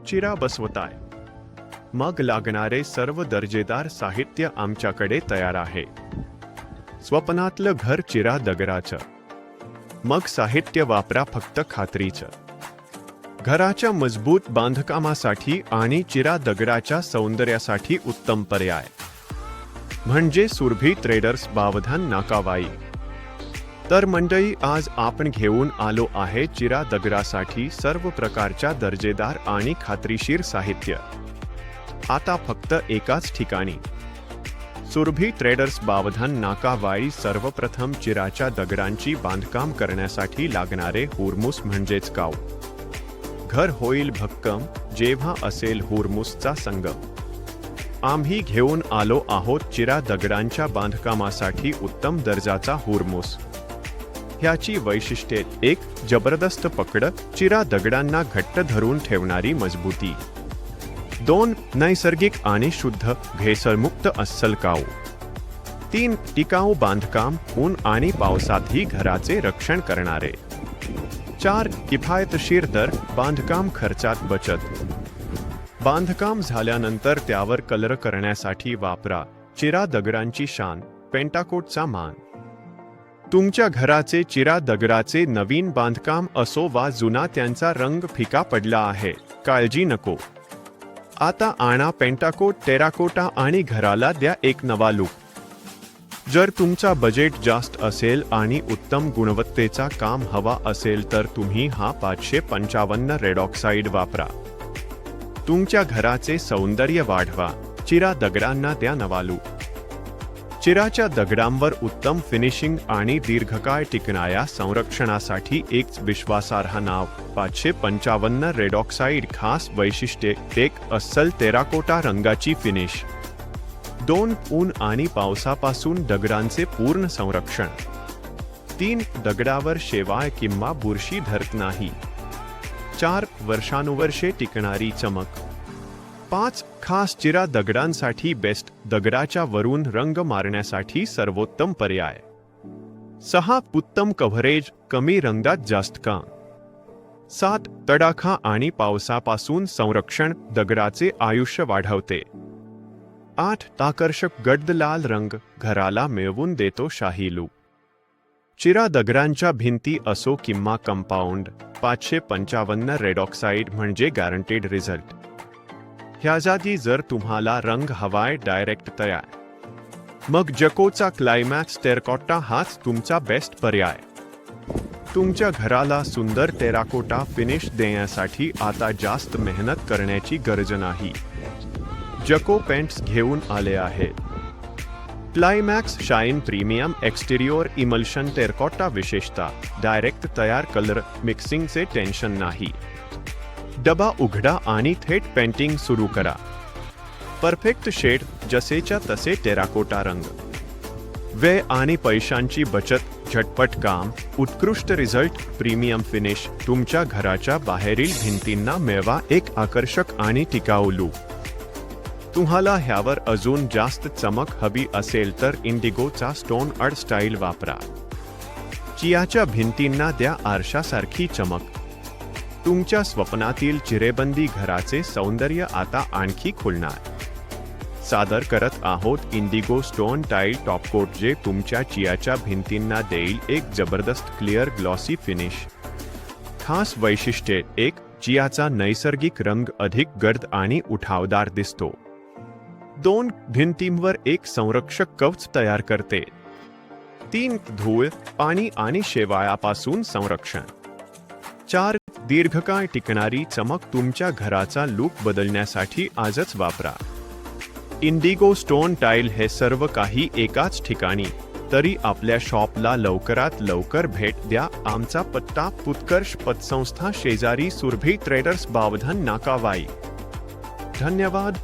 चिरा बसवताय, मग लागणारे सर्व दर्जेदार साहित्य आमच्याकडे तयार आहे. स्वप्नातलं घर चिरा दगडाचं, मग साहित्य वापरा फक्त खात्रीचं. घराच्या मजबूत बांधकामासाठी आणि चिरा दगडाच्या सौंदर्यासाठी उत्तम पर्याय म्हणजे सुरभी ट्रेडर्स, बावधान, नाकावाई. तर मंडळी, आज आपण घेऊन आलो आहे चिरा दगडासाठी सर्व प्रकारच्या दर्जेदार आणि खात्रीशीर साहित्य, आता फक्त एकाच ठिकाणी. सुरभी ट्रेडर्स, बावधान, नाकावाई. सर्वप्रथम चिराच्या दगडांची बांधकाम करण्यासाठी लागणारे हुरमुस म्हणजेच काव. घर होईल भक्कम जेव्हा असेल हुरमुसचा संगम. आम्ही घेऊन आलो आहोत चिरा दगडांच्या बांधकामासाठी उत्तम दर्जाचा हुरमुस. ह्याची वैशिष्ट्ये: 1. जबरदस्त पकड, चिरा दगडांना घट्ट धरून ठेवणारी मजबूती. 2. नैसर्गिक आणि शुद्ध, भेसळमुक्त अस्सल काव. 3. टिकाऊ बांधकाम, ऊन आणि पावसातही घराचे रक्षण करणारे. 4. किफायतशीर दर, बांधकाम खर्चात बचत. बांधकाम झाल्यानंतर त्यावर कलर करण्यासाठी वापरा चिरा दगडांची शान, पेंटाकोटचा मान. तुमच्या घराचे चिरा दगडाचे नवीन बांधकाम असो वा जुना, त्यांचा रंग फिका पडला आहे, काळजी नको. आता आणा पेंटाकोट, टेराकोटा आणि घराला द्या एक नवा लुक. जर तुमचा बजेट जास्त असेल आणि उत्तम गुणवत्तेचा काम हवा असेल तर तुम्ही हा 555 रेड ऑक्साईड वापरा. तुमच्या घराचे सौंदर्य वाढवा, चिरा दगडांना द्या नवा लूक. चिराच्या दगडांवर उत्तम फिनिशिंग आणि दीर्घकाळ टिकणाऱ्या संरक्षणासाठी एक विश्वासार्ह नाव, 555 रेड ऑक्साईड. खास वैशिष्ट्ये: 1. अस्सल टेराकोटा रंगाची फिनिश. 2. ऊन आणि पावसापासून दगडांचे पूर्ण संरक्षण. 3. दगडावर शेवाळ किंवा बुरशी धरत नाही. 4. वर्षानुवर्षे टिकणारी चमक. 5. खास चिरा दगडांसाठी बेस्ट, दगडाच्या वरून रंग मारण्यासाठी सर्वोत्तम पर्याय. 6. उत्तम कव्हरेज, कमी रंगात जास्त काम. 7. तडाखा आणि पावसापासून संरक्षण, दगडाचे आयुष्य वाढवते. 8. आकर्षक गडद लाल रंग, घराला मिळवून देतो शाही लूक. चिरा दगडांच्या भिंती असो किंवा कंपाऊंड, 555 रेड ऑक्साईड म्हणजे गॅरंटेड रिझल्ट. ह्याजादी जर तुम्हाला रंग हवाय डायरेक्ट तयार, मग जकोचा क्लायमॅक्स टेराकोटा हाच तुमचा बेस्ट पर्याय. तुमच्या घराला सुंदर टेराकोटा फिनिश देण्यासाठी आता जास्त मेहनत करण्याची गरज नाही. जको पेंट्स घेऊन आले आहेत. Climax shine premium exterior emulsion terracotta. विशेषतः डायरेक्ट तयार, कलर मिक्सिंगचे टेन्शन नाही. डबा उघडा आणि थेट पेंटिंग सुरू करा. परफेक्ट शेड, जसेच्या तसे टेराकोटा रंग. वेळ आणि पैशांची बचत, झटपट काम, उत्कृष्ट रिझल्ट, प्रीमियम फिनिश. तुमच्या घराच्या बाहेरील भिंतींना मिळवा एक आकर्षक आणि टिकाऊ लूक. तुम्हाला ह्यावर अजून जास्त चमक हवी असेल तर इंडिगोचा स्टोन आर्ट स्टाईल वापरा. चियाच्या भिंतींना द्या आरशासारखी चमक. तुमच्या स्वप्नातील चिरेबंदी घराचे सौंदर्य आता आणखी खुलणार. सादर करत आहोत इंडिगो स्टोन टाईल टॉपकोट, जे तुमच्या चियाच्या भिंतींना देईल एक जबरदस्त क्लिअर ग्लॉसी फिनिश. खास वैशिष्ट्ये: 1. चियाचा नैसर्गिक रंग अधिक गर्द आणि उठावदार दिसतो. 2. भिंतींवर एक संरक्षक कवच तयार करते. 3. धूळ, पाणी आणि शेवाळापासून संरक्षण. 4. दीर्घकाळ टिकणारी चमक. तुमच्या घराचा लूक बदलण्यासाठी आजच वापरा. इंडिगो स्टोन टाईल हे सर्व काही एकाच ठिकाणी, तरी आपल्या शॉपला लवकरात लवकर भेट द्या. आमचा पत्ता: उत्कर्ष पतसंस्था शेजारी, सुरभी ट्रेडर्स, बावधान, नाकावाई. धन्यवाद.